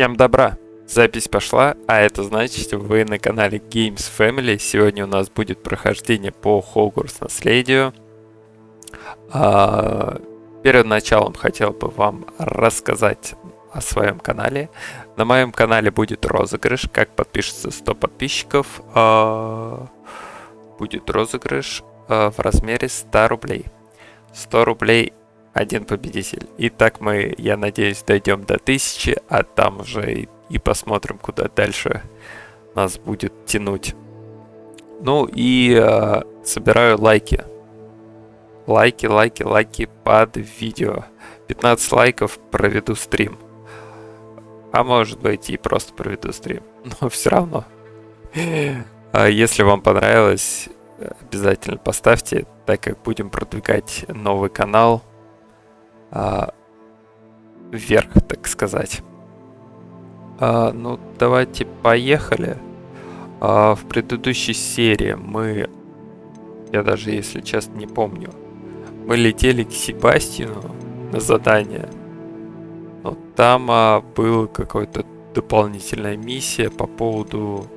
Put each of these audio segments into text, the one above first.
Всем добра! Запись пошла, а это значит, вы на канале Games Family. Сегодня у нас будет прохождение по Хогвартс Наследию. Перед началом хотел бы вам рассказать о своем канале. На моем канале будет розыгрыш. Как подпишется 100 подписчиков, будет розыгрыш в размере 100 рублей. 100 рублей один победитель. И так мы, я надеюсь, дойдем до 1000, а там уже и посмотрим, куда дальше нас будет тянуть. Ну и собираю лайки. Лайки под видео. 15 лайков, проведу стрим. А может быть и просто проведу стрим. Но все равно. Если вам понравилось, обязательно поставьте, так как будем продвигать новый канал вверх, так сказать. Ну, давайте поехали. В предыдущей серии я даже, если честно, не помню, мы летели к Себастьяну на задание. Но там была какая-то дополнительная миссия по поводу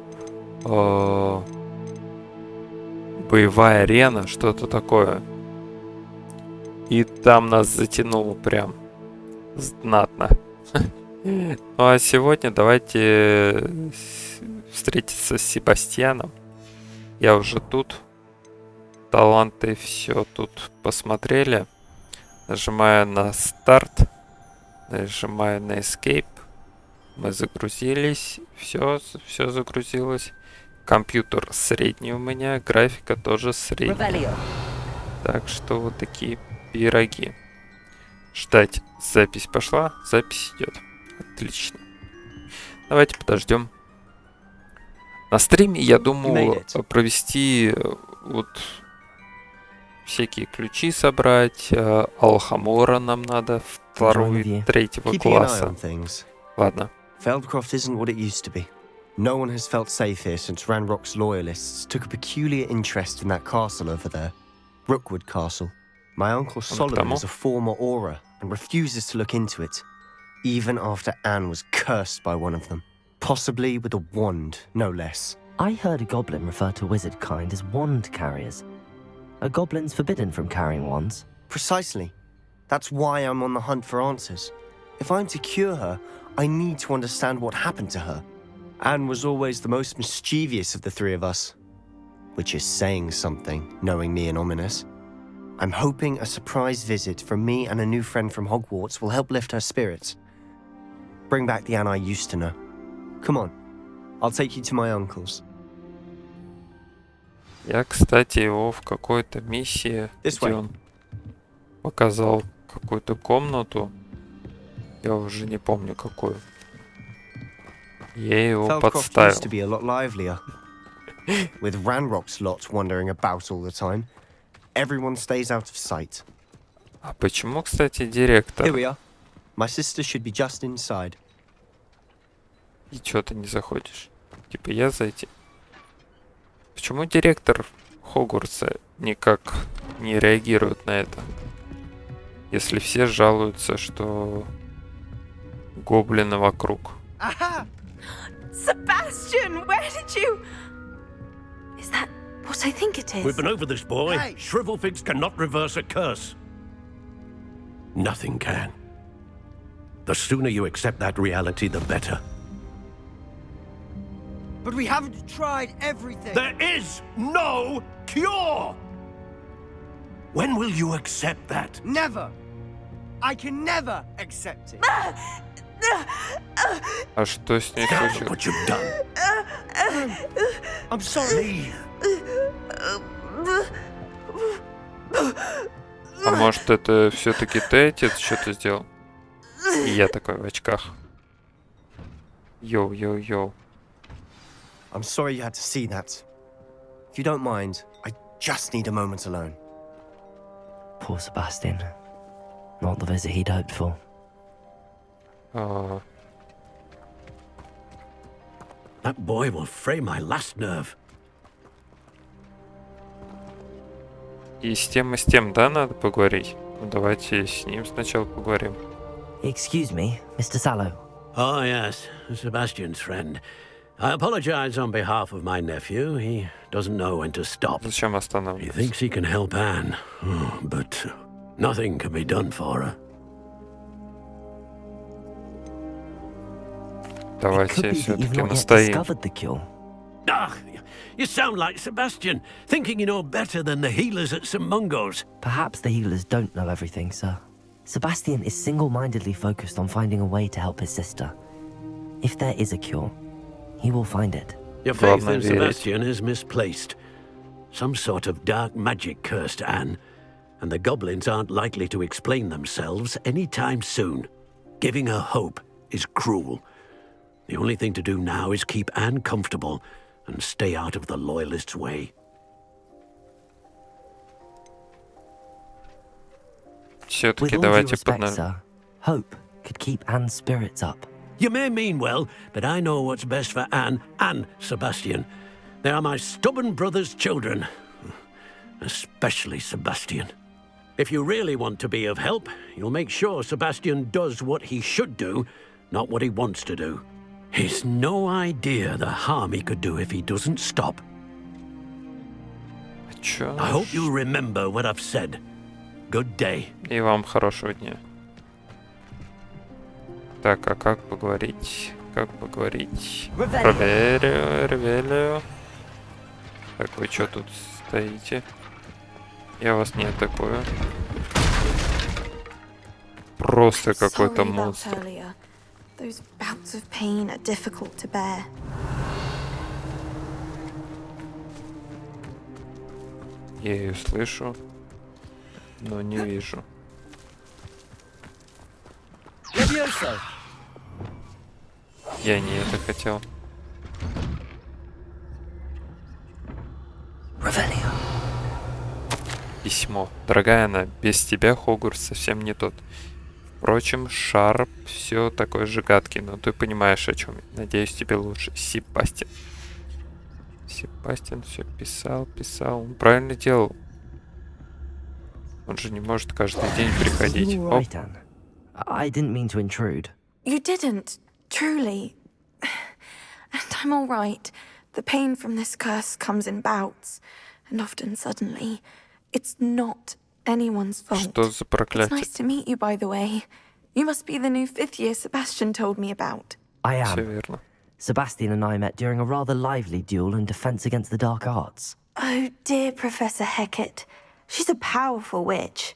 боевая арена, что-то такое. И там нас затянуло прям знатно. Ну а сегодня давайте встретиться с Себастьяном. Я уже тут. Таланты все тут посмотрели. Нажимаю на старт. Нажимаю на escape. Мы загрузились. Все загрузилось. Компьютер средний у меня. Графика тоже средняя. Так что вот такие пироги. Ждать. Запись пошла. Запись идет. Отлично. Давайте подождем. На стриме я думал провести вот всякие ключи собрать. Алхамора нам надо. Второго и третьего класса. Ладно. Feldcroft isn't what it used to be. No one has felt safe here since Ranrock's loyalists took a peculiar interest in that castle over there. Rookwood Castle. My uncle Solomon is a former Auror and refuses to look into it, even after Anne was cursed by one of them, possibly with a wand, no less. I heard a goblin refer to wizard kind as wand carriers. Are goblins forbidden from carrying wands? Precisely. That's why I'm on the hunt for answers. If I'm to cure her, I need to understand what happened to her. Anne was always the most mischievous of the three of us. Which is saying something, knowing me and Ominous. I'm hoping a surprise visit from me and a new friend from Hogwarts will help lift her spirits. Bring back the Anne I used to know. Come on, I'll take you to my uncle's. Я, кстати, его в какой-то миссии, где он показал какую-то комнату, я уже не помню какую. Я его подставил. With Ranrock's lot wandering about all the time, everyone stays out of sight. А почему, кстати, директор? Here we are. My sister should be just inside. И чё ты не заходишь? Типа я зайти. Почему директор Хогвартса никак не реагирует на это? Если все жалуются, что гоблины вокруг. Aha! Sebastian, where did you... Is that what I think it is? We've been over this, boy. Hey. Shrivelfigs cannot reverse a curse. Nothing can. The sooner you accept that reality, the better. But we haven't tried everything. There is no cure! When will you accept that? Never. I can never accept it. А что с ней Look случилось? what you've done. I'm sorry. А может это все-таки ты, отец, что-то сделал? И я такой в очках. Йоу. I'm sorry you had to see that. If you don't mind, I just need a moment alone. Poor Sebastian. Not the visit he'd hoped for. That boy will fray my last nerve. И с тем, да, надо поговорить? Ну, давайте с ним сначала поговорим. Excuse me, Mr. Sallow. Oh, yes, Sebastian's friend. I apologize on behalf of my nephew. He doesn't know when to stop. Зачем He останавливаться? thinks he can help Anne, but nothing can be done for her. It could Давайте be that you've все-таки not yet настоим. discovered the cure. Ah, you sound like Sebastian, thinking you know better than the healers at St. Mungo's. Perhaps the healers don't know everything, sir. Sebastian is single-mindedly focused on finding a way to help his sister. If there is a cure, he will find it. Your faith Главное in верить. Sebastian is misplaced. Some sort of dark magic cursed Anne, and the goblins aren't likely to explain themselves anytime soon. Giving her hope is cruel. The only thing to do now is keep Anne comfortable and stay out of the Loyalists' way. Все-таки With all due давайте respect, поднажмем. sir, hope could keep Anne's spirits up. You may mean well, but I know what's best for Anne and Sebastian. They are my stubborn brother's children. Especially Sebastian. If you really want to be of help, you'll make sure Sebastian does what he should do, not what he wants to do. He's no idea the harm he could do if he doesn't stop. Чё? I hope you remember what I've said. Good day. И вам хорошего дня. Так, а как поговорить? Как поговорить? Проверю, ревелю. Так, вы что тут стоите? Я вас не атакую. Просто какой-то Sorry about монстр. earlier. Those bouts of pain are difficult to bear. Я ее слышу, но не вижу. Я не это хотел. Revelio. Письмо. Дорогая она, без тебя Хогвартс совсем не тот. Впрочем, Шарп все такой же гадкий, но ты понимаешь, о чем я. Надеюсь, тебе лучше. Себастьян. Себастьян все писал. Он правильно делал. Он же не может каждый день приходить. You all Оп. right, Anne? I didn't mean to intrude. You didn't, truly. And I'm all right. The pain from this curse comes in bouts, and often suddenly. It's not anyone's fault. Что за It's проклятие? nice to meet you, by the way. You must be the new fifth year Sebastian told me about. I Все am. верно. Sebastian and I met during a rather lively duel in defense against the dark arts. Oh, dear Professor Hecat. She's a powerful witch.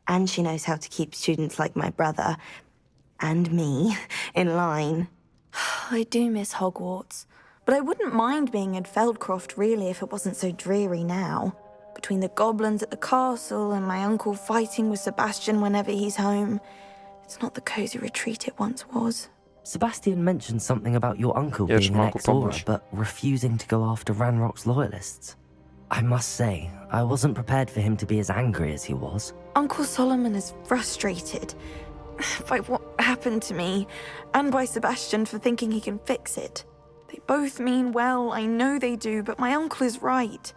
And she knows how to keep students like my brother, and me, in line. I do miss Hogwarts, but I wouldn't mind being in Feldcroft really if it wasn't so dreary now. Between the goblins at the castle and my uncle fighting with Sebastian whenever he's home, it's not the cozy retreat it once was. Sebastian mentioned something about your uncle Я ж being an могу ex-Aura, помочь. but refusing to go after Ranrock's loyalists. I must say, I wasn't prepared for him to be as angry as he was. Uncle Solomon is frustrated by what happened to me, and by Sebastian for thinking he can fix it. They both mean well, I know they do, but my uncle is right.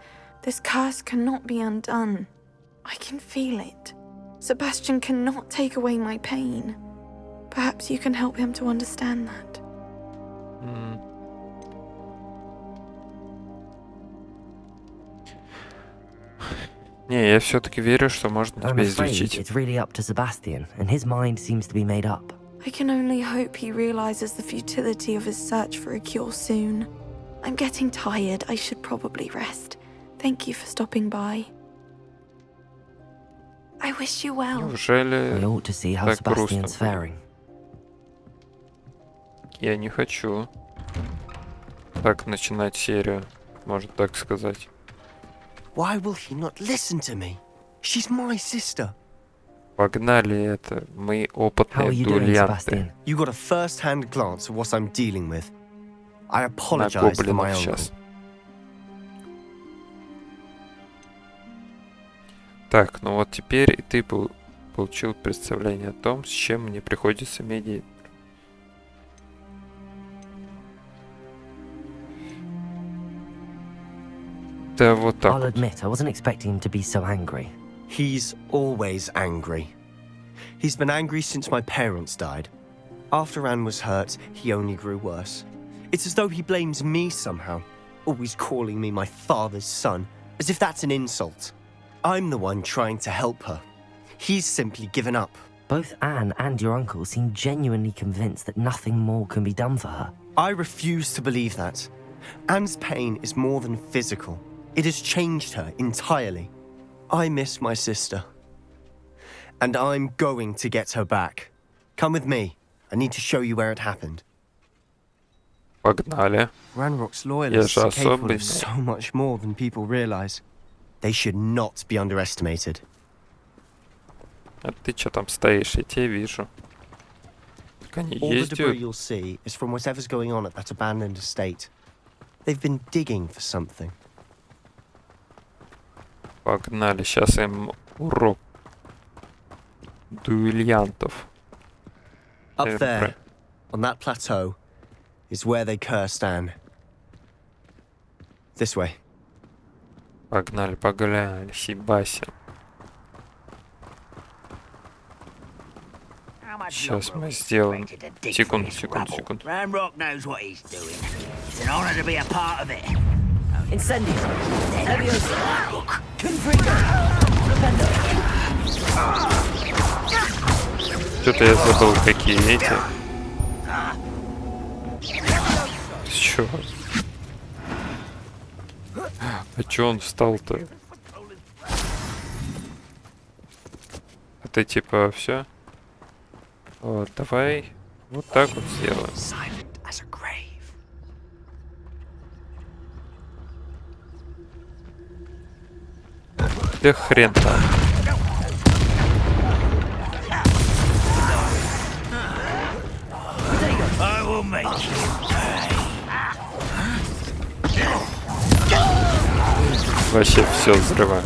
This curse cannot be undone. I can feel it. Sebastian cannot take away my pain. Perhaps you can help him to understand that. М. Не, я все-таки верю, что можно I'm тебя afraid излечить. it's really up to Sebastian, and his mind seems to be made up. I can only hope he realizes the futility of his search for a cure soon. I'm getting tired. I should probably rest. Thank you for stopping by. I wish you well. We Неужели ought to see how так грустно Sebastian's будет? faring. Я не хочу так начинать серию, можно так сказать. Why will he not listen to me? She's my sister. Погнали это, мы How are опытные you doing, дуэлянты. Sebastian? You got a first-hand glance at what I'm dealing with. I На apologize for my гоблинов uncle. сейчас. Так, ну вот теперь и ты получил представление о том, с чем мне приходится иметь дело. Да вот так I'll вот. admit, I wasn't expecting him to be so angry. He's always angry. He's been angry since my parents died. After Anne was hurt, he only grew worse. It's as though he blames me somehow, always calling me my father's son, as if that's an insult. I'm the one trying to help her. He's simply given up. Both Anne and your uncle seem genuinely convinced that nothing more can be done for her. I refuse to believe that. Anne's pain is more than physical. It has changed her entirely. I miss my sister. And I'm going to get her back. Come with me. I need to show you where it happened. Погнали. Ranrock's loyalists are capable особенный. of so much more than people realize. They should not be underestimated. А ты что там стоишь? Я тебя вижу. Так они All the debris ездят. you'll see is from whatever's going on at that abandoned estate. They've been digging for something. Погнали. Сейчас им урок дуэлянтов. Up They're there, right. on that plateau, is where they cursed Anne. This way. Погнали, погнали. Сибася. Сейчас мы сделаем. Секунду, секунду, секунду. Ranrock knows what he's doing. It's an honor to be a part of it. Incendio. Leviosa. Confringo. Rependo. Что-то я забыл, какие эти. Чё? А чё он встал-то? Это типа все? Вот, давай вот так вот сделаем. Silent as a grave. Да хрен там. I will make you pay. Вообще все взрываю.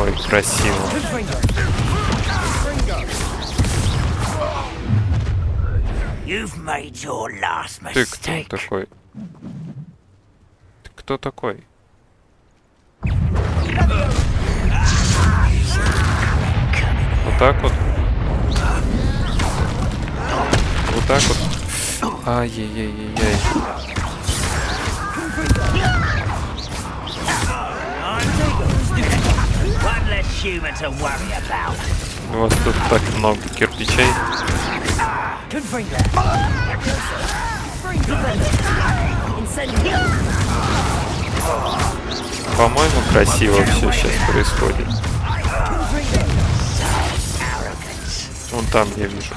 Ой, красиво. You've made your last Ты кто mistake. такой? Ты кто такой? Вот так вот. Вот так вот. Ай-яй-яй-яй-яй. One less human to worry about. У вас тут так много кирпичей. Confringo. Incendio. По-моему, красиво все сейчас происходит. Вон там я вижу.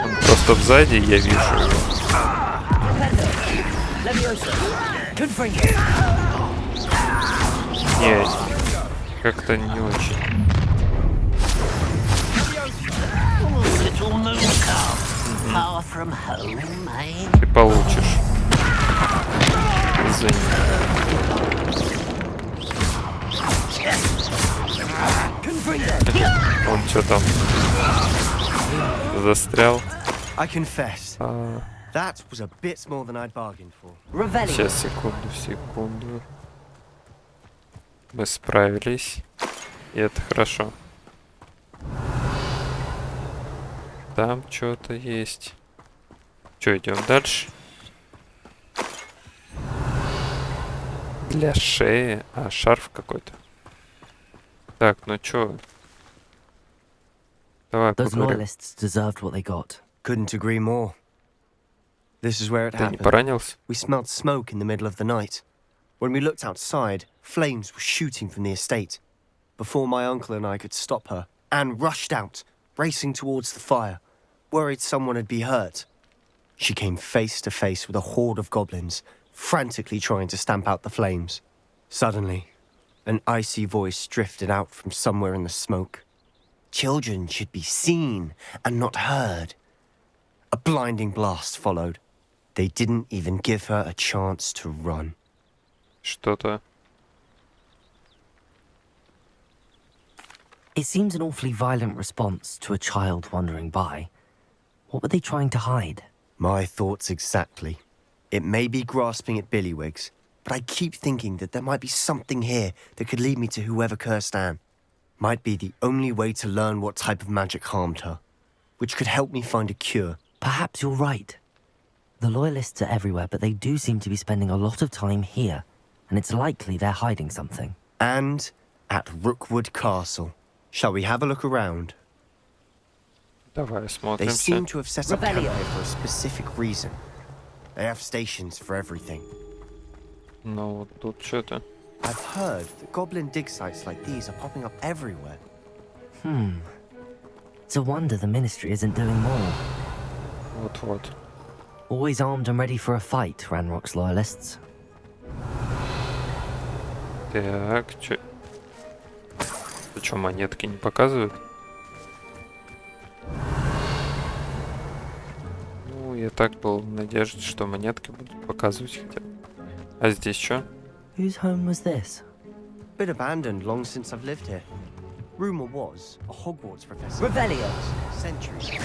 Он просто сзади я вижу его. Leviosa. Confringo. Не, как-то не очень. Little moon calf. Far from home, eh? Ты получишь. Извини. Он что там? Застрял. I confess, А, that was a bit more than I'd bargained for. Revelio. сейчас, секунду. Мы справились. И это хорошо. Там что-то есть. Что, идем дальше? Для шеи. А, шарф какой-то. Так, ну чё? Давай Those поговорим. loyalists deserved what they got. Couldn't agree more. This is where it Ты не happened. поранился? We smelled smoke in the middle of the night. When we looked outside, flames were shooting from the estate. Before my uncle and I could stop her, Anne rushed out, racing towards the fire, worried someone had been hurt. She came face to face with a horde of goblins, frantically trying to stamp out the flames. Suddenly, an icy voice drifted out from somewhere in the smoke. Children should be seen and not heard. A blinding blast followed. They didn't even give her a chance to run. Что-то. It seems an awfully violent response to a child wandering by. What were they trying to hide? My thoughts exactly. It may be grasping at Billywigs, but I keep thinking that there might be something here that could lead me to whoever cursed Anne. Might be the only way to learn what type of magic harmed her, which could help me find a cure. Perhaps you're right. The Loyalists are everywhere, but they do seem to be spending a lot of time here, and it's likely they're hiding something. And at Rookwood Castle. Shall we have a look around? Давай They осмотримся. seem to have set up camp Rebellion. here for a specific reason. They have stations for everything. Ну, вот тут что-то. I've heard that goblin dig sites like these are popping up everywhere. It's a wonder the Ministry isn't doing more. Вот-вот. Always armed and ready for a fight, Ranrock's Loyalists. Так, чё? Ты чё, монетки не показывают? Ну, я так был в надежде, что монетки будут показывать хотя бы. А здесь что? Whose home was this? Been abandoned long since I've lived here. Rumor was a Hogwarts professor. Revelio. Centuries ago.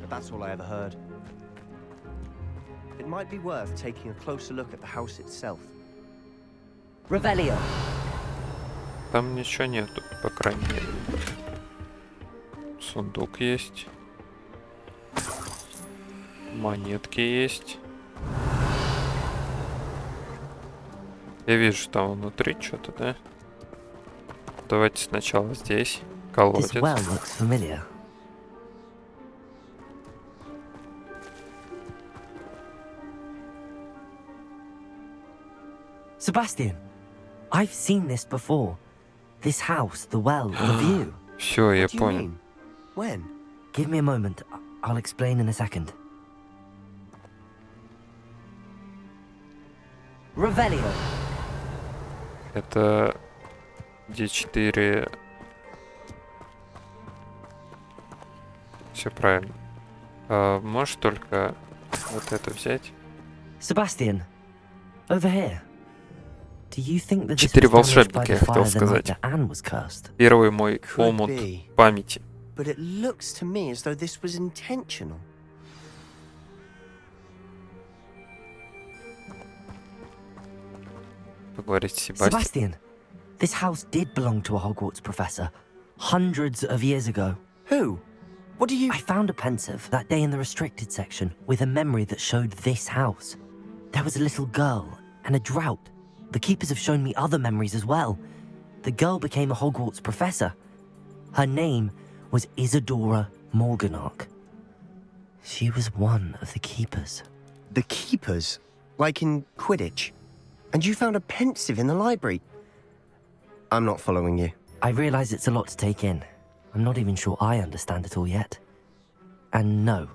But that's all I ever heard. It might be worth taking a closer look at the house itself. Revelio. Там ничего нету, по крайней мере. Сундук есть. Монетки есть. Я вижу там внутри что-то, да? Давайте сначала здесь. This Колодец. well looks familiar. Sebastian, I've seen this before. This house, the well, the view. Все, я What do you понял. mean? When? Give me a moment. I'll explain in a second. Revelio. Это D4. Все правильно. Можешь только вот это взять? Sebastian, over here. Do you think that this Четыре was damaged by волшебника, the я хотел fire the night сказать. that Anne was cursed? Первый мой Could омут be. памяти. But it looks to me as though this was intentional. Поговорить с Себастьяном. Sebastian, this house did belong to a Hogwarts professor hundreds of years ago. Who? What do you... I found a pensive that day in the restricted section with a memory that showed this house. There was a little girl and a drought. The keepers have shown me other memories as well. The girl became a Hogwarts professor. Her name was Isadora Morganach. She was one of the keepers. The keepers? Like in Quidditch? And you found a pensive in the library? I'm not following you. I realize it's a lot to take in. I'm not even sure I understand it all yet. And no,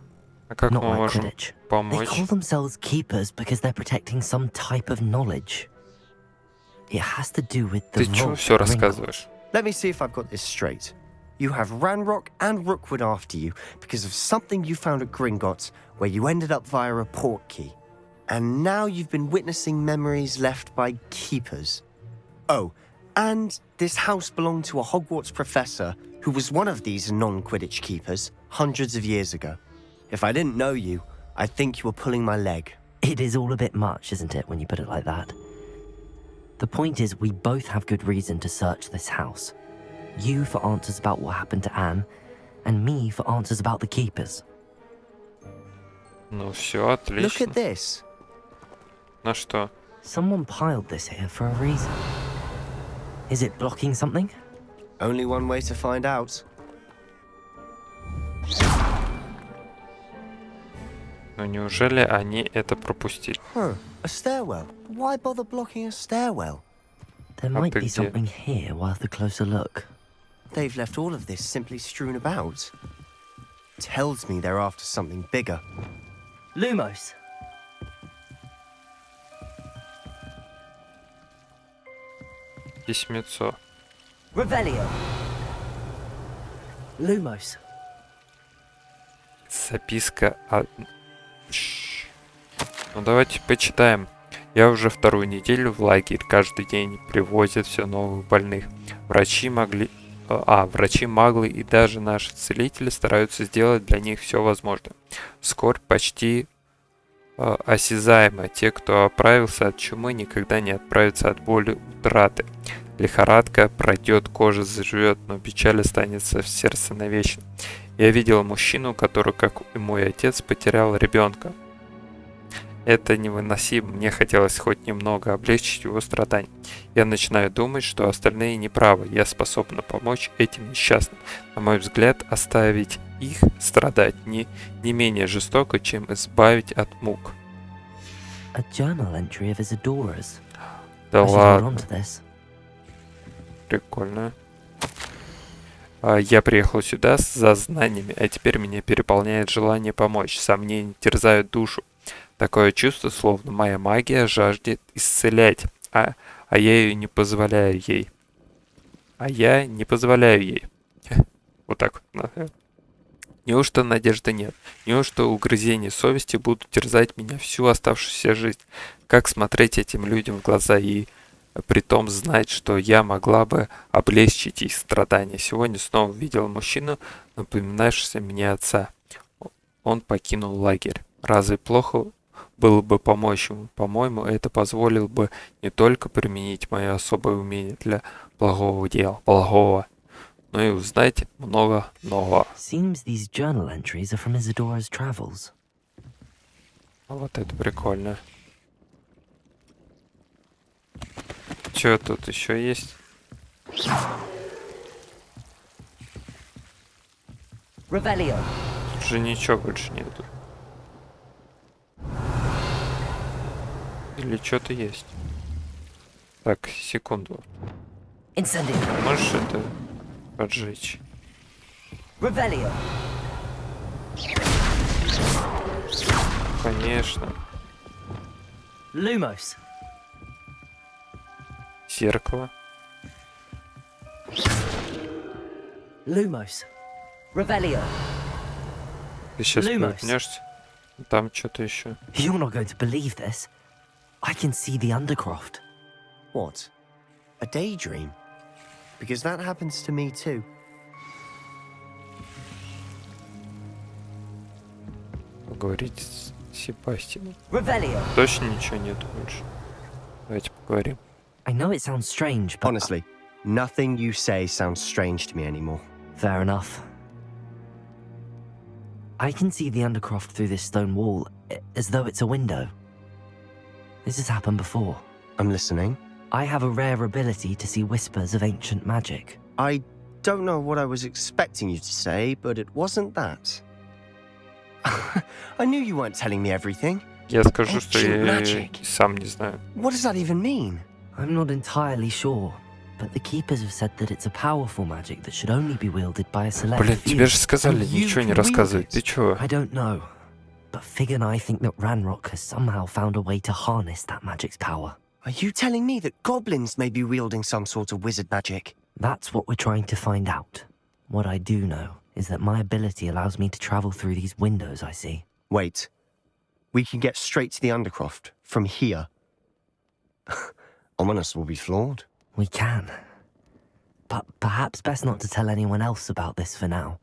А как not мы like можем Quidditch. They помочь? call themselves keepers because they're protecting some type of knowledge. It has to do with the Ты чего vault все Gringotts. рассказываешь? Let me see if I've got this straight. You have Ranrock and Rookwood after you because of something you found at Gringotts where you ended up via a portkey. And now you've been witnessing memories left by keepers. Oh, and this house belonged to a Hogwarts professor who was one of these non-Quidditch keepers hundreds of years ago. If I didn't know you, I'd think you were pulling my leg. It is all a bit much, isn't it, when you put it like that? The point is, we both have good reason to search this house. You for answers about what happened to Anne, and me for answers about the keepers. Ну все, Look отлично. at this. На что? Someone piled this here for a reason. Is it blocking something? Only one way to find out. Ну неужели они это пропустили? Huh, a stairwell. Why bother blocking a stairwell? There might ты be где? something here worth a closer look. They've left all of this simply strewn about. Tells me they're after something bigger. Lumos! Письмецо. Revelio! Lumos! Записка от... Ну давайте почитаем. Я уже вторую неделю в лагерь. Каждый день привозят все новых больных. Врачи врачи, маглы и даже наши целители стараются сделать для них все возможное. Скорбь почти осязаема. Те, кто оправился от чумы, никогда не отправятся от боли утраты. Лихорадка пройдет, кожа заживет, но печаль останется в сердце навечно. Я видел мужчину, который, как и мой отец, потерял ребенка. Это невыносимо. Мне хотелось хоть немного облегчить его страдания. Я начинаю думать, что остальные неправы. Я способна помочь этим несчастным. На мой взгляд, оставить их страдать не менее жестоко, чем избавить от мук. A journal entry of Isadora's. Да I should hold on ладно, to this. прикольно. Я приехал сюда за знаниями, а теперь меня переполняет желание помочь. Сомнения терзают душу. Такое чувство, словно моя магия жаждет исцелять, а я ее не позволяю ей. А я не позволяю ей. Вот так вот. Неужто надежды нет? Неужто угрызения совести будут терзать меня всю оставшуюся жизнь? Как смотреть этим людям в глаза и притом знать, что я могла бы облегчить их страдания? Сегодня снова видел мужчину, напоминавшего мне отца. Он покинул лагерь. Разве плохо было бы помочь ему? По-моему, это позволило бы не только применить мое особое умение для благого дела, но и узнать много нового. Seems these journal entries are from Isadora's travels. Вот это прикольно. Что тут еще есть? Revelio. Тут же ничего больше нету. Или что-то есть? Так, секунду. Incendio. Можешь это поджечь? Revelio. Конечно. Lumos. Зеркало. Lumos. Revelio. Ты сейчас Lumos. повернешься. Там что-то еще. You're not going to believe this. I can see the Undercroft. What? A daydream? Because that happens to me too. Поговорить с Себастьяном. Revelio. Точно ничего нету больше. Давайте поговорим. I know it sounds strange, but Honestly, nothing you say sounds strange to me anymore. fair enough. I can see the Undercroft through this stone wall, as though it's a window. This has happened before. I'm listening. I have a rare ability to see whispers of ancient magic. I don't know what I was expecting you to say, but it wasn't that. I knew you weren't telling me everything. Я скажу, что Ancient я magic. сам не знаю. What does that even mean? I'm not entirely sure, but the Keepers have said that it's a powerful magic that should only be wielded by a select Блин, few. тебе же сказали And you ничего не can wield рассказывать. it. Ты чё? I don't know, but Fig and I think that Ranrock has somehow found a way to harness that magic's power. Are you telling me that goblins may be wielding some sort of wizard magic? That's what we're trying to find out. What I do know is that my ability allows me to travel through these windows I see. Wait. We can get straight to the Undercroft from here. Ominous will be floored. We can. But perhaps best not to tell anyone else about this for now.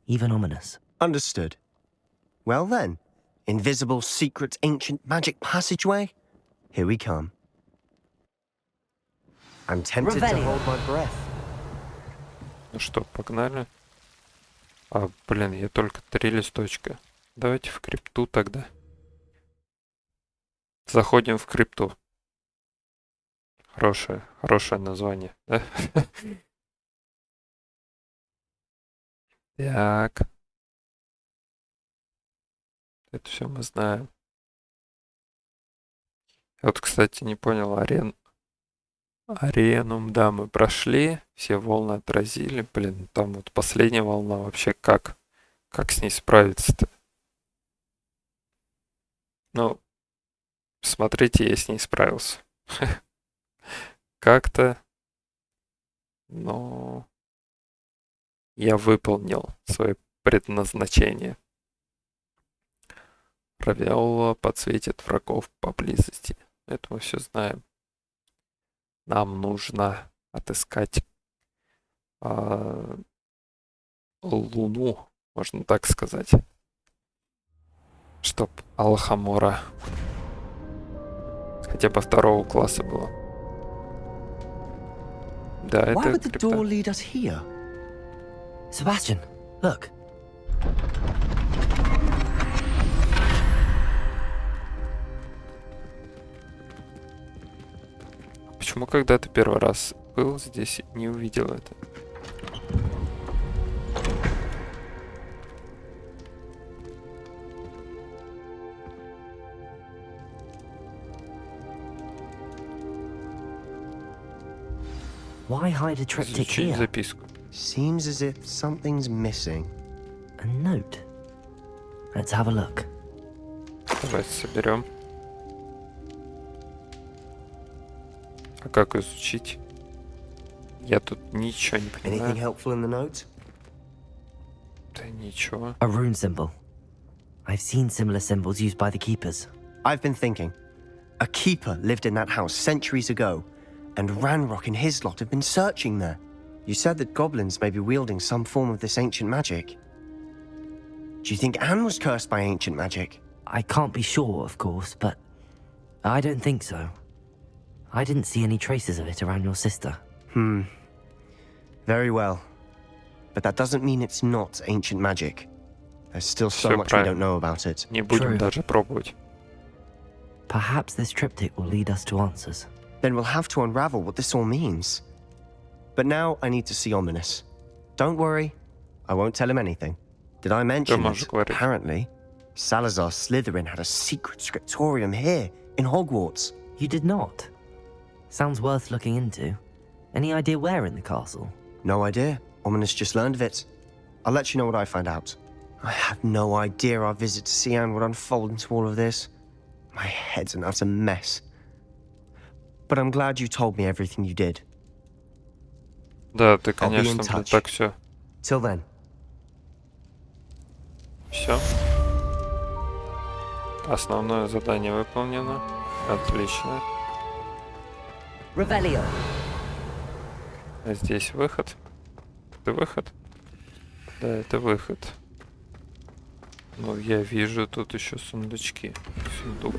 Even Ominous. Understood. Well then, invisible, secret, ancient magic passageway? Here we come. I'm tempted to Revelio. hold my breath. Ну что, погнали? Блин, я только 3 листочка. Давайте в крипту тогда. Заходим в крипту. Хорошее название, да? Так. Это все мы знаем. Я вот, кстати, не понял, арену, да, мы прошли, все волны отразили. Блин, там вот последняя волна вообще как с ней справиться-то? Ну, смотрите, я с ней справился. Как-то, но я выполнил свое предназначение. Правило подсветит врагов поблизости. Это мы все знаем. Нам нужно отыскать Луну, можно так сказать. Чтоб Алхамора хотя бы 2-го класса было. Да, Why это would the крипта. door lead us here? Sebastian, look. Почему, когда ты первый раз был здесь, не увидел это? Why hide a triptych Изучить here? записку. Seems as if something's missing. A note. Let's have a look. Давайте соберем. А как изучить? Я тут ничего не Anything понимаю. helpful in the note? Да ничего. A rune symbol. I've seen similar symbols used by the keepers. I've been thinking. A keeper lived in that house centuries ago, and Ranrock and his lot have been searching there. You said that goblins may be wielding some form of this ancient magic. Do you think Anne was cursed by ancient magic? I can't be sure, of course, but I don't think so. I didn't see any traces of it around your sister. Very well. But that doesn't mean it's not ancient magic. There's still so Всё much we правильно. don't know about it. Не будем True. даже пробовать. Perhaps this triptych will lead us to answers. Then we'll have to unravel what this all means. But now I need to see Ominous. Don't worry, I won't tell him anything. Did I mention можешь that говорить. apparently Salazar Slytherin had a secret scriptorium here in Hogwarts? You did not? Sounds worth looking into. Any idea where in the castle? No idea. Ominous just learned of it. I'll let you know what I find out. I had no idea our visit to Sian would unfold into all of this. My head's an utter mess. But I'm glad you told me everything you did. Да, ты, I'll be in конечно, touch. так все. Till then. Все. Основное задание выполнено. Отлично. Revelio. А здесь выход. Это выход? Да, это выход. Ну, я вижу тут еще сундучки. Сундук.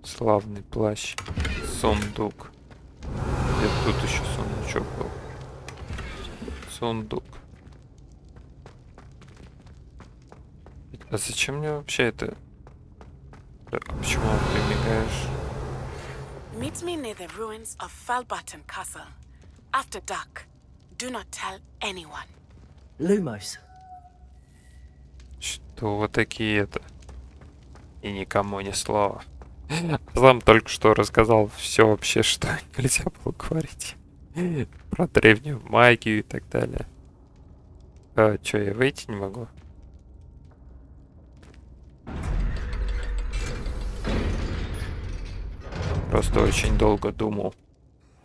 Славный плащ. Сундук. Где тут еще сундучок был? Сундук. А зачем мне вообще это? Да, а почему ты мигаешь? Meet me near the ruins of Falbutton Castle. After dark. Do not tell anyone. Lumos. Что вот такие это? И никому ни слова. Сам только что рассказал все вообще, что нельзя было говорить. Про древнюю магию и так далее. А, чё, я выйти не могу? Просто очень долго думал,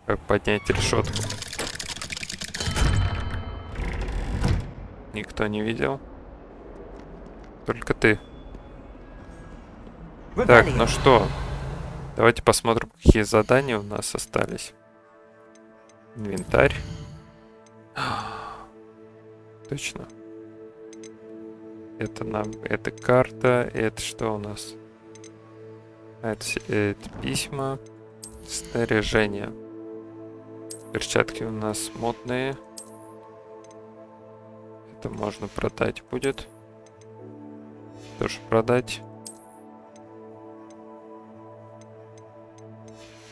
как поднять решетку. Никто не видел? Только ты. Так, ну что? Давайте посмотрим, какие задания у нас остались. Инвентарь. Точно. Это нам... Это карта. Это что у нас? Это письма. Снаряжение. Перчатки у нас модные. Это можно продать будет. Тоже продать.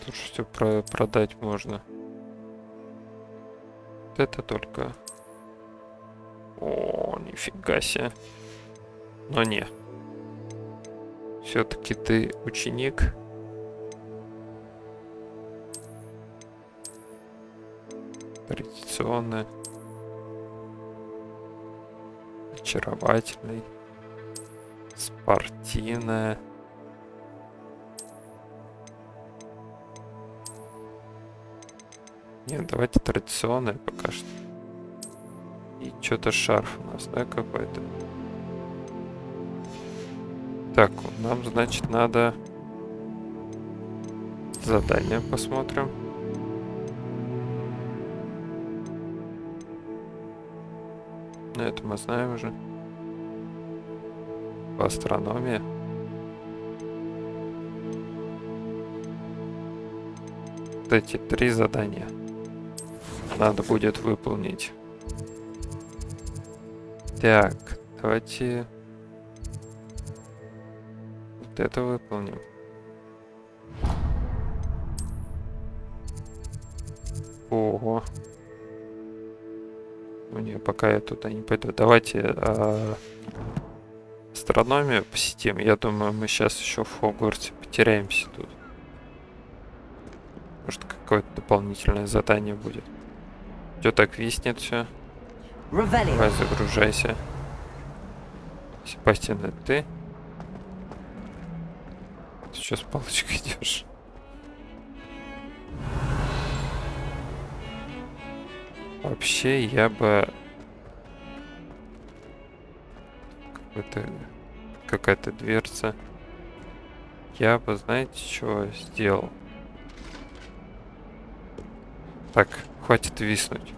Тоже все продать можно. Вот это только... О, нифига себе. Но не. Все-таки ты ученик. Традиционный. Очаровательный. Спортивная. Нет, давайте традиционное пока что. И что-то шарф у нас, да, какой-то. Так, нам, значит, надо задание посмотрим. ученый, это мы знаем уже. По астрономии. Вот эти 3 задания надо будет выполнить. Так, давайте вот это выполним. Ого. Ну не, пока я туда не пойду. Давайте астрономию посетим. Я думаю, мы сейчас еще в Хогвартсе потеряемся тут. Может, какое-то дополнительное задание будет. Все так виснет все. Давай, загружайся. Себастьян, это ты? Ты что с палочкой идешь? Вообще, я бы... Какая-то дверца. Я бы, знаете, что сделал? Так, хватит виснуть.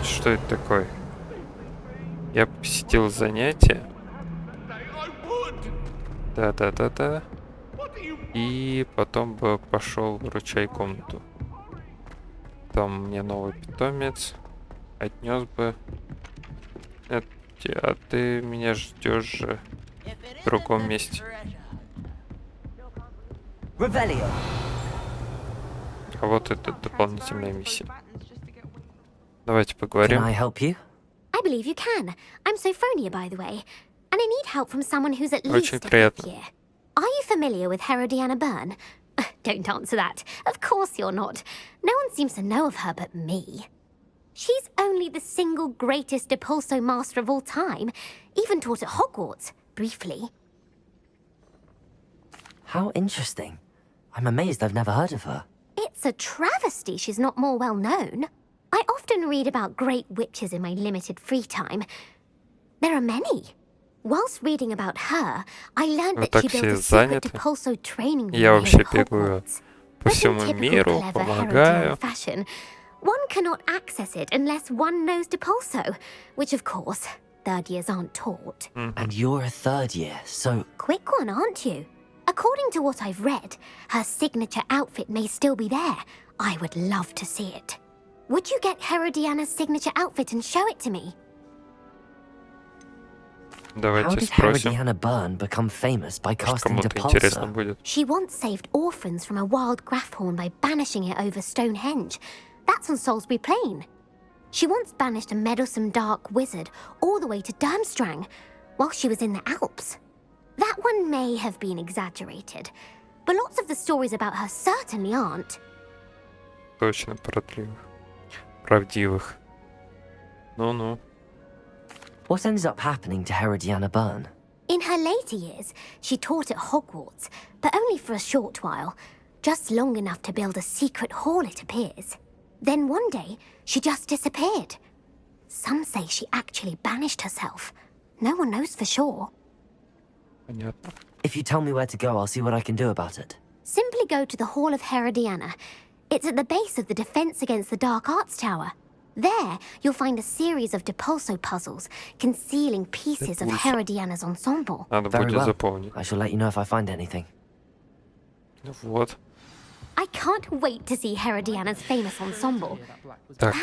Что это такое? Я посетил занятие. Да. И потом бы пошел в ручай комнату. Там мне новый питомец. Отнес бы. А ты меня ждешь же в другом месте. А вот это дополнительная миссия. Давайте поговорим. Can I help you? I believe you can. I'm Sophronia, by the way. And I need help from someone who's at least Очень a приятно. fifth year. Are you familiar with Herodiana Byrne? Don't answer that. Of course you're not. No one seems to know of her but me. She's only the single greatest Depulso master of all time. Even taught at Hogwarts, briefly. How interesting. I'm amazed I've never heard of her. It's a travesty she's not more well known. I often read about great witches in my limited free time. There are many. Whilst reading about her, I learned that she built a secret Depulso training room in Hogwarts. По всему миру, помогаю. Fashion, one cannot access it unless one knows Depulso, which of course, third years aren't taught. And you're a third year, so... Quick one, aren't you? According to what I've read, her signature outfit may still be there. I would love to see it. Would you get Herodiana's signature outfit and show it to me? How did Herodiana Byrne become famous by casting Depulso? She once saved orphans from a wild Grafhorn by banishing it over Stonehenge. That's on Salisbury Plain. She once banished a meddlesome dark wizard all the way to Durmstrang while she was in the Alps. That one may have been exaggerated, but lots of the stories about her certainly aren't. Точно правдивых. Ну-ну. What ended up happening to Herodiana Byrne? In her later years, she taught at Hogwarts, but only for a short while. Just long enough to build a secret hall, it appears. Then one day, she just disappeared. Some say she actually banished herself. No one knows for sure. Понятно. If you tell me where to go, I'll see what I can do about it. Simply go to the Hall of Herodiana. It's at the base of the Defense Against the Dark Arts Tower. There, you'll find a series of Depulso puzzles concealing pieces of Herodiana's ensemble. Надо Very будет well. заполнить. I shall let you know if I find anything. Вот. I can't wait to see Herodiana's famous ensemble. Так,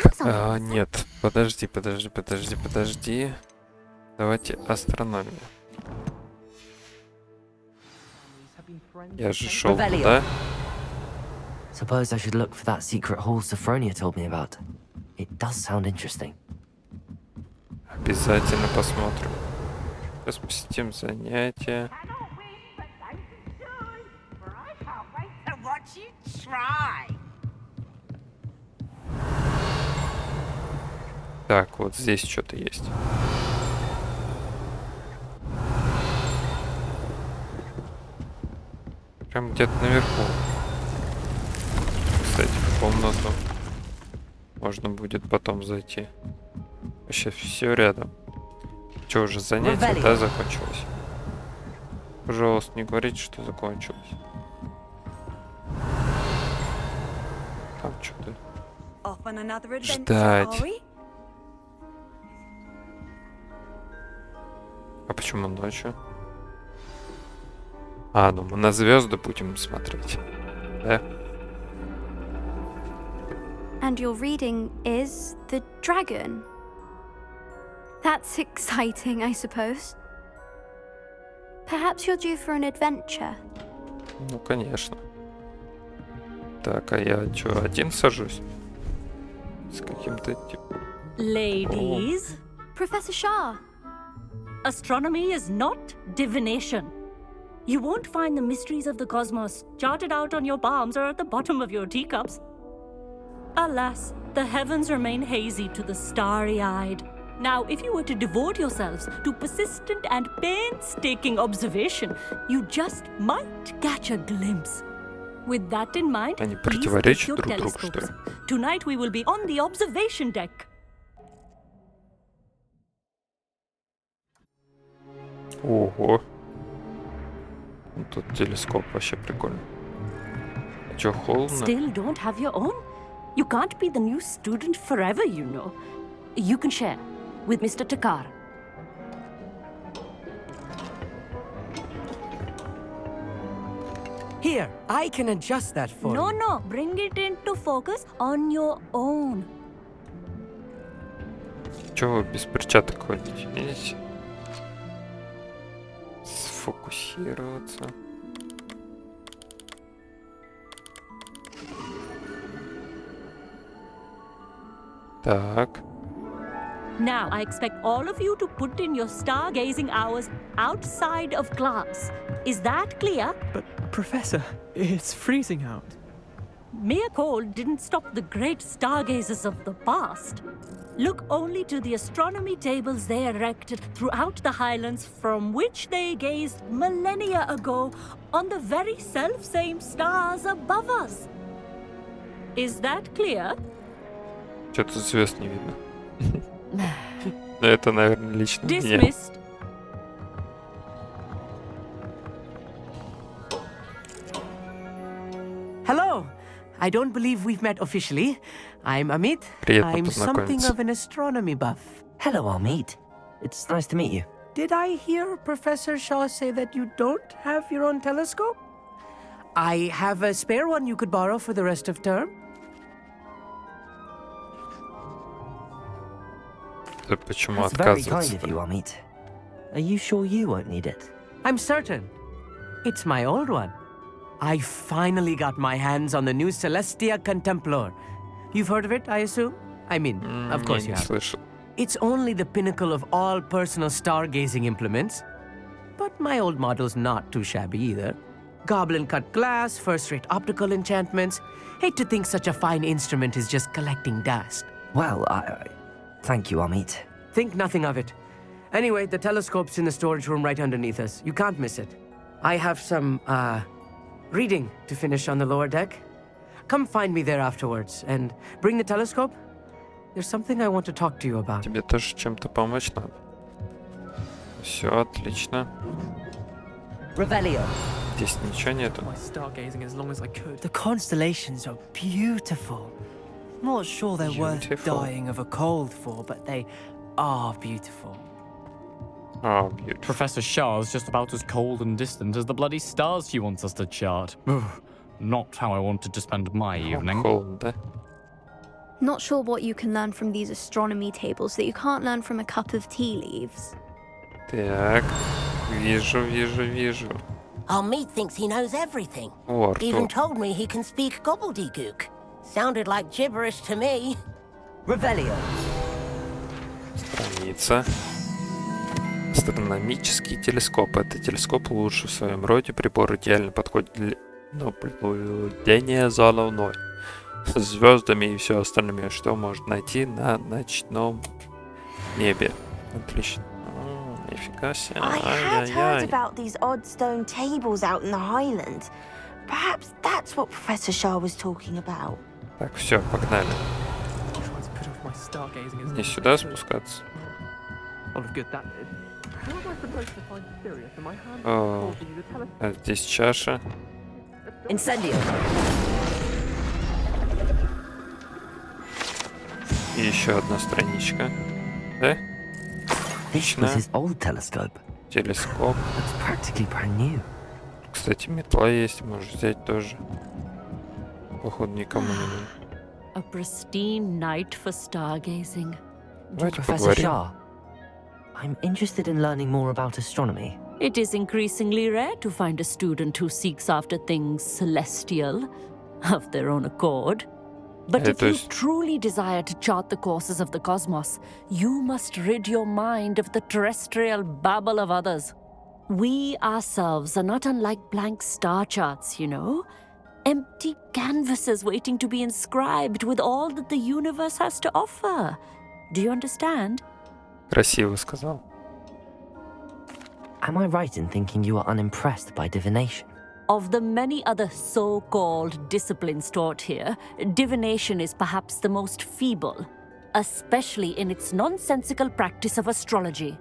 нет. Подожди. Давайте астрономию. Я же шел туда. Suppose I should look for that secret hall Sophronia told me about. It does sound interesting. Обязательно посмотрим. Сейчас посетим занятия. Так, вот здесь что-то есть. Прям где-то наверху. Кстати, в комнату можно будет потом зайти. Вообще все рядом. Что, уже занятие, да, закончилось? Пожалуйста, не говорите, что закончилось. Там что-то ждать. А почему ночью? А, ну мы на звезды будем смотреть. Да? And your reading is The Dragon. That's exciting, I suppose. Perhaps you're due for an adventure. Ну, конечно. Так, а я что, один сажусь? С каким-то типом... Ladies, Professor Shah. astronomy is not divination. You won't find the mysteries of the cosmos charted out on your palms or at the bottom of your teacups. Alas, the heavens remain hazy to the starry-eyed. Now, if you were to devote yourselves to persistent and painstaking observation, you just might catch a glimpse. With that in mind, Они please take противоречат your друг другу, что telescopes. ли? Tonight we will be on the observation deck. Ого. Ну, тут телескоп вообще прикольный. А чё, холодно? Still don't have your own? You can't be the new student forever, you know. You can share with Mr. Takar. Here, I can adjust that for No, you. no, bring it into focus on your own. Чего вы без перчаток ходите? Видите? Сфокусироваться. Так. Now, I expect all of you to put in your stargazing hours outside of class. Is that clear? But, Professor, it's freezing out. Mere cold didn't stop the great stargazers of the past. Look only to the astronomy tables they erected throughout the highlands from which they gazed millennia ago on the very self-same stars above us. Is that clear? Что-то звезд не видно. Это, наверное, лично меня. Dismissed. Hello! I don't believe we've met officially. I'm Amit. Приятно I'm something познакомиться. of an astronomy buff. Hello, Amit. It's nice to meet you. Did I hear Professor Shaw say that you don't have your own telescope? I have a spare one you could borrow for the rest of term. Да почему That's very kind отказываться? of you, Amit. Are you sure you won't need it? I'm certain. It's my old one. I finally got my hands on the new Celestia Contemplar. You've heard of it, I assume? I mean, of course Не you have. слышал. It's only the pinnacle of all personal stargazing implements. But my old model's not too shabby either. Goblin-cut glass, first-rate optical enchantments. Hate to think such a fine instrument is just collecting dust. Well, thank you, Amit. Think nothing of it. Anyway, the telescope's in the storage room right underneath us. You can't miss it. I have some, reading to finish on the lower deck. Come find me there afterwards, and bring the telescope. There's something I want to talk to you about. Тебе тоже чем-то помочь надо. Все отлично. Revelio. Здесь ничего нету. My stargazing as long as I could. The constellations are beautiful. Not sure they're worth Beautiful. dying of a cold for, but they are beautiful. Oh, beautiful. Professor Shah's just about as cold and distant as the bloody stars she wants us to chart. Ugh, not how I wanted to spend my evening. Холодно, да? Not sure what you can learn from these astronomy tables that you can't learn from a cup of tea leaves. Так, вижу. Amit thinks he knows everything. О, Even Артур. told me he can speak gobbledygook. Sounded like gibberish to me. Revelio. Страница. Астрономический телескоп. Это телескоп лучший в своем роде. Прибор идеально подходит для наблюдения за Луной, звездами и все остальное, что можно найти на ночном небе. Отлично. Нифига себе. I had heard Ай-яй-яй. about these odd stone tables out in the Highlands. Perhaps that's what Professor Shah was talking about. Так, все, погнали. Try to put off my stargazing as Не сюда спускаться. All of good that is. How am I supposed to find Sirius in my hand? О, Holding the telescope. а здесь чаша. Incendio. И еще одна страничка. Да? This was his old telescope. телескоп. Looks practically brand new. Кстати, метла есть, можешь взять тоже. Походу, никому не нужно. A pristine night for stargazing. Давайте Professor поговорим. Shah, I'm interested in learning more about astronomy. It is increasingly rare to find a student who seeks after things celestial of their own accord. But if you truly desire to chart the courses of the cosmos, you must rid your mind of the terrestrial babble of others. We ourselves are not unlike blank star charts, you know? Empty canvases waiting to be inscribed with all that the universe has to offer. Do you understand? Красиво сказал. Am I right in thinking you are unimpressed by divination? Of the many other so-called disciplines taught here, divination is perhaps the most feeble, especially in its nonsensical practice of astrology.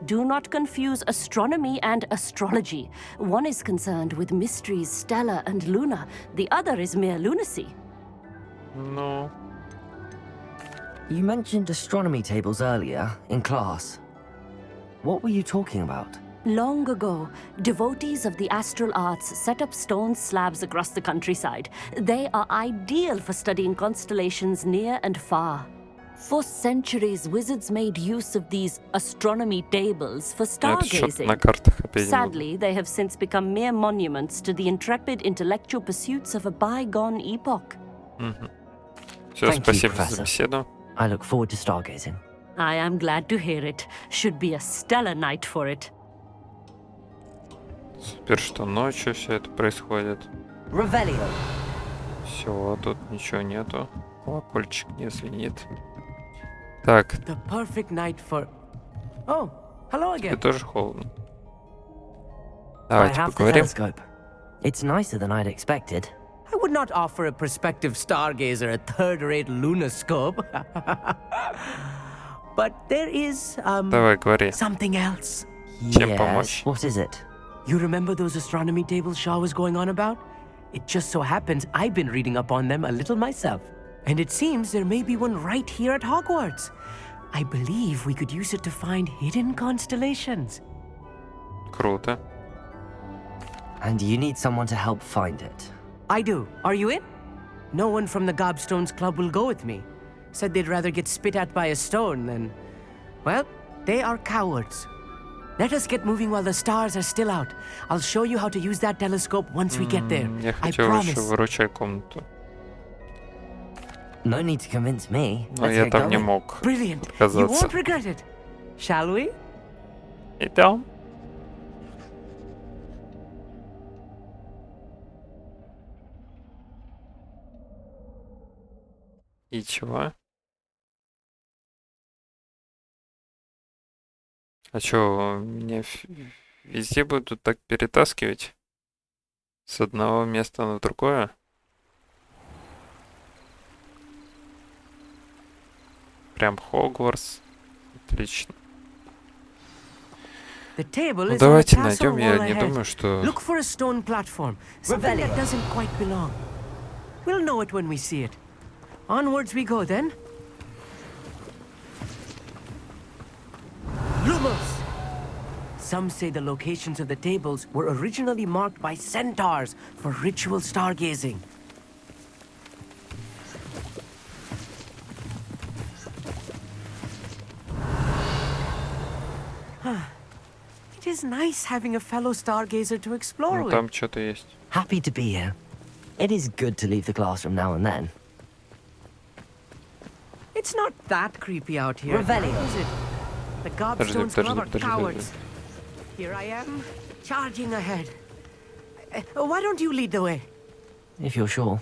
Do not confuse astronomy and astrology. One is concerned with mysteries stellar and lunar, the other is mere lunacy. No. You mentioned astronomy tables earlier in class. What were you talking about? Long ago, devotees of the astral arts set up stone slabs across the countryside. They are ideal for studying constellations near and far. For centuries, wizards made use of these astronomy tables for stargazing. Sadly, they have since become mere monuments to the intrepid intellectual pursuits of a bygone epoch. Все, спасибо за беседу. I look forward to stargazing. I am glad to hear it. Should be a stellar night for it. Супер, что ночью все это происходит. Revelio. Все, тут ничего нету. Колокольчик не звенит. Так. The perfect night for... Oh, hello again. Тебе тоже холодно. I Давайте have the поговорим. telescope. It's nicer than I'd expected. I would not offer a prospective stargazer a third-rate lunoscope. But there is, Давай, говори. something else. Чем помочь? What is it? You remember those astronomy tables Shaw was going on about? It just so happens I've been reading up on them a little myself. And it seems there may be one right here at Hogwarts. I believe we could use it to find hidden constellations. Круто. And you need someone to help find it. I do. Are you in? No one from the Gobstones Club will go with me. Said they'd rather get spit at by a stone than... Well, they are cowards. Let us get moving while the stars are still out. I'll show you how to use that telescope once we get there. Я I хотел еще promise. выручай комнату. No need to convince me. Но я там не мог Brilliant. You отказаться. won't regret it. Shall we? Идем. И чего? А чё, меня везде будут так перетаскивать? С одного места на другое? Прям Хогвартс. Отлично. The table Ну is давайте on the castle найдем, я wall не ahead. думаю, что... Look for a stone platform. Something that doesn't quite belong. We'll know it when we see it. Onwards we go then. Lumos! Some say the locations of the tables were originally marked by centaurs for ritual stargazing. It is nice having a fellow stargazer to explore Ну with. там что-то есть. Happy to be here. It is good to leave the classroom now and then. It's not that creepy out here, Revelio. is it? The Gobstones Подожди, Club are подожди. cowards. Here I am, charging ahead. Why don't you lead the way? If you're sure.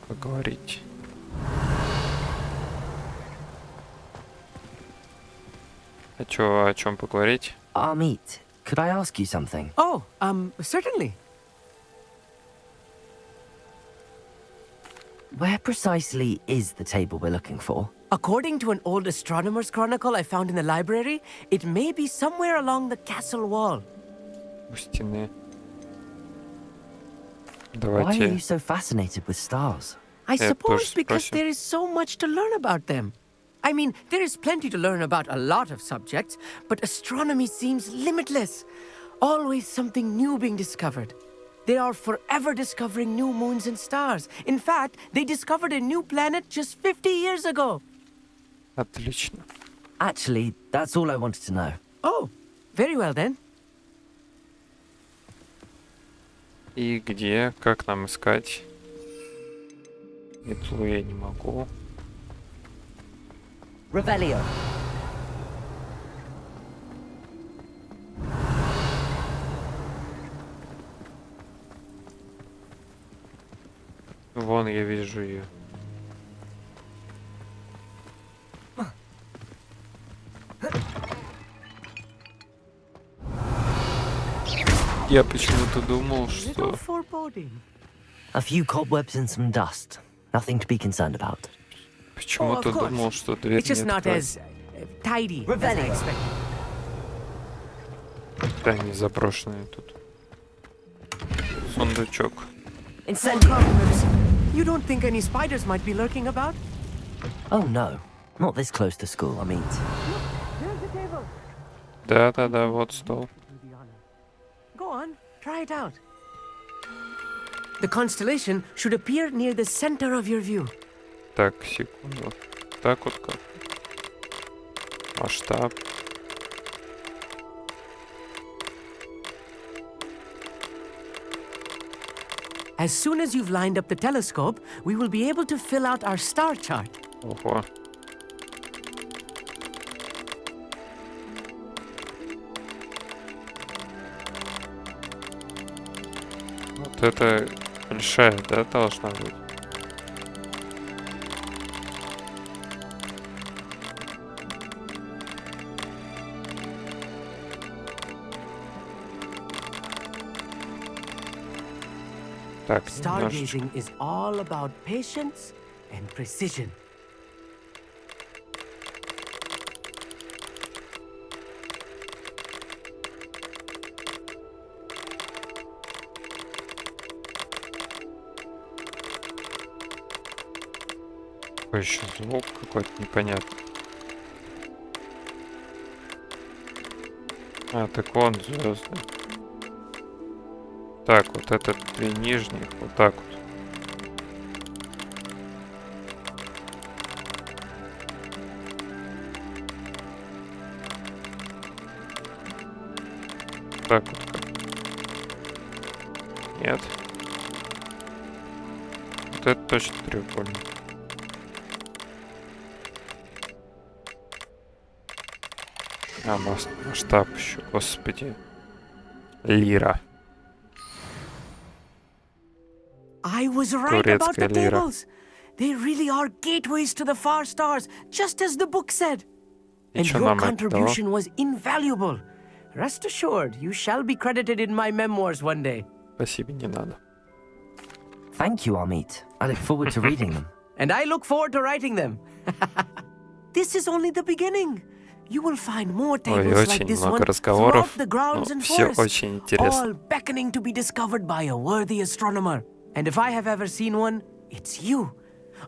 Поговорить. А чё, о чем поговорить? Amit, could I ask you something? Oh, certainly. Where precisely is the table we're looking for? According to an old astronomer's chronicle I found in the library, it may be somewhere along the castle wall. У стены. Why are you Давайте. so fascinated with stars? I Я suppose тоже because спросим. there is so much to learn about them. I mean, there is plenty to learn about a lot of subjects, but astronomy seems limitless. Always something new being discovered. They are forever discovering new moons and stars. In fact, they discovered a new planet just 50 years ago. Отлично. Actually, that's all I wanted to know. Oh, very well then. И где? Как нам искать? Метлу я не могу. Revelio. Вон я вижу ее. Я почему-то думал, что... A few cobwebs and some dust. Nothing to be concerned about. Почему-то думал, что дверь It's just не not as tidy as I expected. Да, не заброшенная тут. Сундучок. You don't think any spiders might be lurking about? Oh no, not this close to school, I mean. Да-да-да, вот стол. Go on, try it out. The constellation should appear near the center of your view. Так, секунду. Так вот как. Масштаб. As soon as you've lined up the telescope, we will be able to fill out our star chart. Ого. Вот это большая, да, должна быть? Так, Stargazing is all about patience and precision. Какой еще звук какой-то непонятный. А, так вон звезды. Так, вот это две нижних, вот так вот. Так вот как. Нет. Вот это точно треугольник. А, масштаб еще, господи. Лира. I was right about the tables. They really are gateways to the far stars, just as the book said. And your contribution was invaluable. Rest assured, you shall be credited in my memoirs one day. Спасибо, не надо. Thank you, Amit. I look forward to reading them. And I look forward to writing them. This is only the beginning. You will find more tables like this one throughout the grounds and forests, all beckoning to be discovered by a worthy astronomer. And if I have ever seen one, it's you.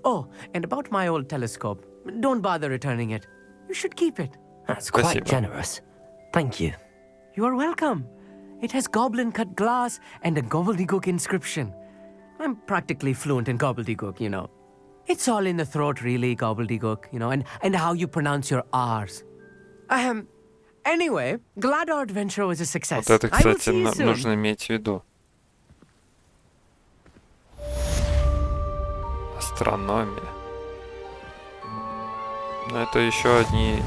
Oh, and about my old telescope, don't bother returning it. You should keep it. That's quite generous. Thank you. You are welcome. It has goblin-cut glass and a gobbledygook inscription. I'm practically fluent in gobbledygook, you know. It's all in the throat, really, gobbledygook, you know, and how you pronounce your R's. Anyway, glad our adventure was a success. Вот это, кстати, нужно иметь в виду. Астрономия. Но это еще одни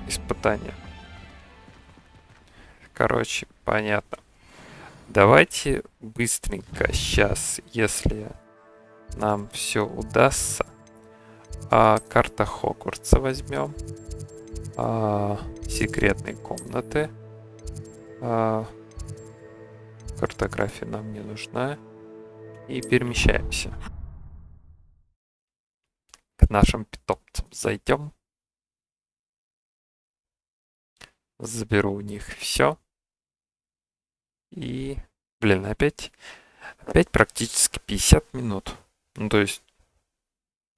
испытания. Короче, понятно. Давайте быстренько сейчас, если нам все удастся, карта Хогвартса возьмем. Секретные комнаты. Картография нам не нужна. И перемещаемся. К нашим питомцам зайдем. Заберу у них все. И, блин, опять практически 50 минут. Ну, то есть,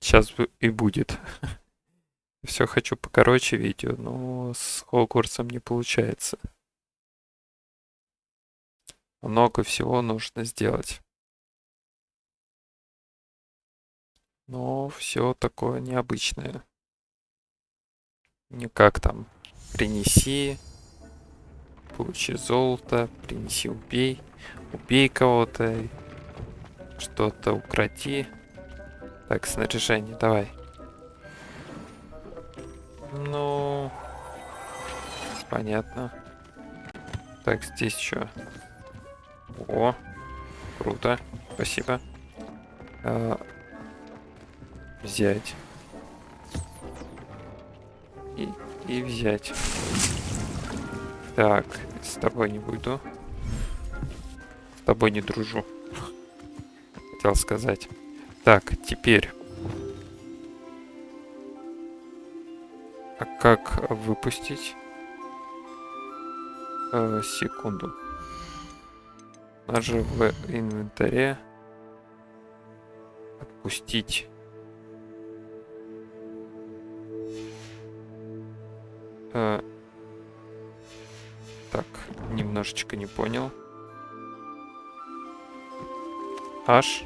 сейчас и будет Все хочу покороче видео, но с Хогвартсом не получается. Много всего нужно сделать. Но все такое необычное. Не как там принеси, получи золото, принеси, убей. Убей кого-то, что-то укради. Так, снаряжение, давай. Ну, понятно. Так, здесь что? О, круто, спасибо. Взять. И взять. Так, с тобой не буду. С тобой не дружу. Хотел сказать. Так, теперь. А как выпустить? Секунду. У нас же в инвентаре отпустить. Так, немножечко не понял. Аж.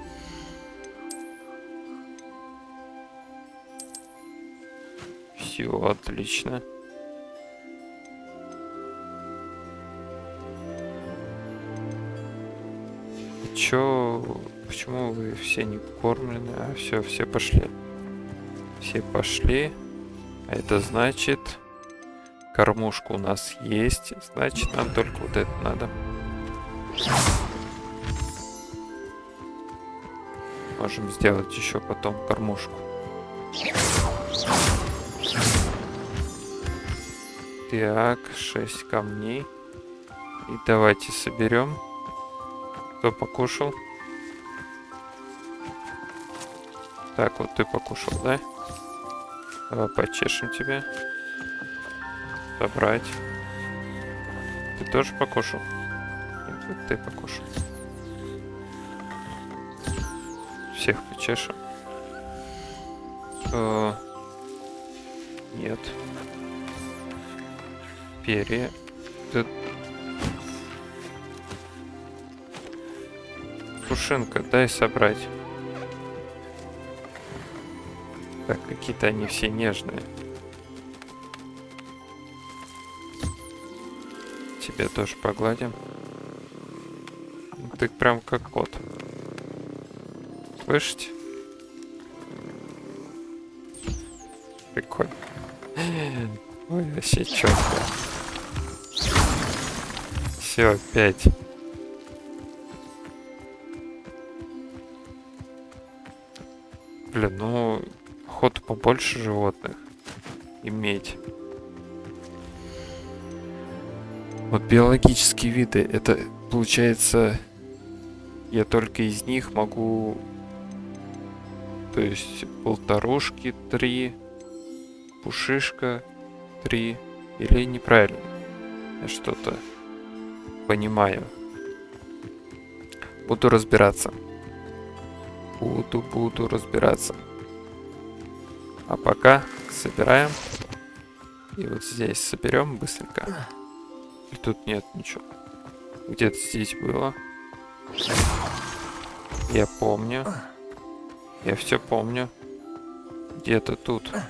Все, отлично. Чё? Почему вы все не кормлены? А все пошли. Все пошли. А это значит... Кормушка у нас есть. Значит, нам только вот это надо. Можем сделать еще потом кормушку. Так, 6 камней. И давайте соберем. Кто покушал? Так, вот ты покушал, да? Давай почешем тебя. Собрать. Ты тоже покушал? Нет, вот ты покушал. Всех почешем. Нет. Перья. Пушинка, дай собрать. Так, какие-то они все нежные. Тебя тоже погладим. Ты прям как кот. Слышите? Прикольно. Ой, вообще четко. Все, опять. Блин, ну, охота побольше животных иметь. Вот биологические виды, это получается, я только из них могу, то есть полторушки 3, пушишка 3, или неправильно? Я что-то понимаю. Буду разбираться. Буду разбираться. А пока собираем. И вот здесь соберем быстренько. И тут нет ничего. Где-то здесь было. Я помню. Я все помню. Где-то тут. Ну,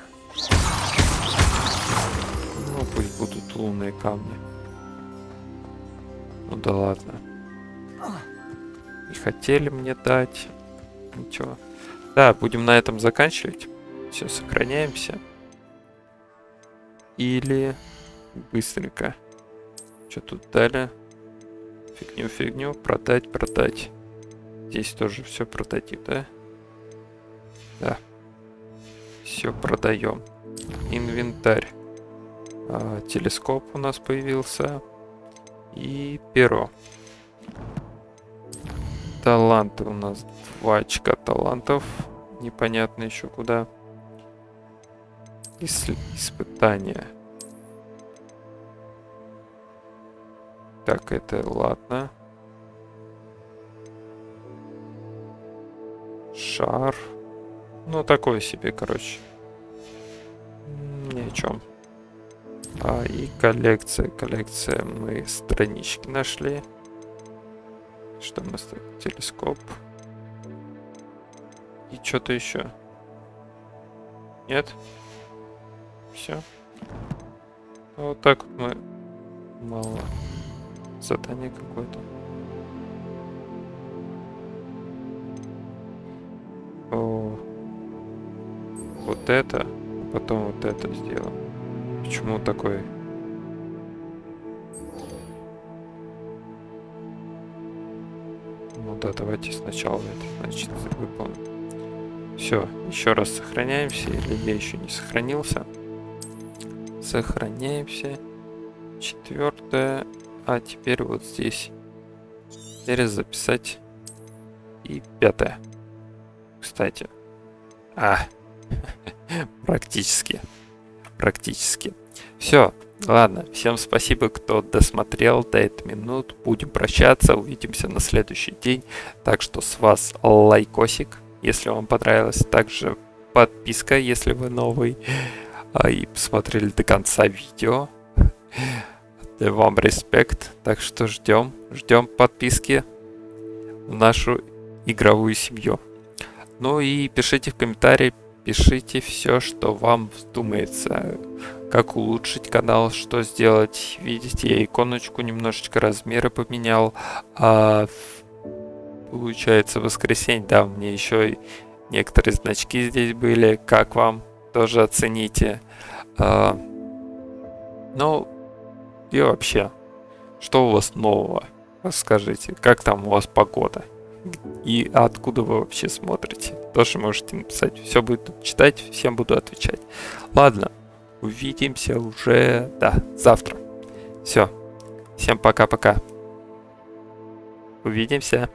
пусть будут лунные камни. Ну да ладно. Не хотели мне дать. Ничего. Да, будем на этом заканчивать. Все, сохраняемся. Или быстренько. Что тут дали? Фигню. Продать. Здесь тоже все продадим, да? Да. Все продаем. Инвентарь. Телескоп у нас появился. И перо. Таланты у нас 2 очка талантов. Непонятно еще куда. Испытания. Так, это ладно. Шар. Ну, такое себе, короче. чем. И коллекция. Коллекция. Мы странички нашли. Что у нас так? Телескоп. И что-то еще. Нет? Все. Вот так вот мы... Мало. Задание какое-то. О. Вот это. Потом вот это сделаем. Почему такой... Ну да, давайте сначала это, значит, выполним. Все, еще раз сохраняемся, или я еще не сохранился. Сохраняемся. 4. А теперь вот здесь. Теперь записать. И 5. Кстати. Практически. Все. Ладно. Всем спасибо, кто досмотрел до этой минут. Будем прощаться. Увидимся на следующий день. Так что с вас лайкосик, если вам понравилось. Также подписка, если вы новый. И посмотрели до конца видео. Вам респект. Так что ждем подписки в нашу игровую семью. Ну и пишите в комментарии, пишите все, что вам вздумается. Как улучшить канал, что сделать. Видите, я иконочку немножечко размеры поменял. Получается, в воскресенье, да, у меня еще некоторые значки здесь были. Как вам? Тоже оцените. Ну, и вообще, что у вас нового? Расскажите, как там у вас погода? И откуда вы вообще смотрите? Тоже можете написать. Все буду читать, всем буду отвечать. Ладно, увидимся уже, завтра. Все, всем пока-пока. Увидимся.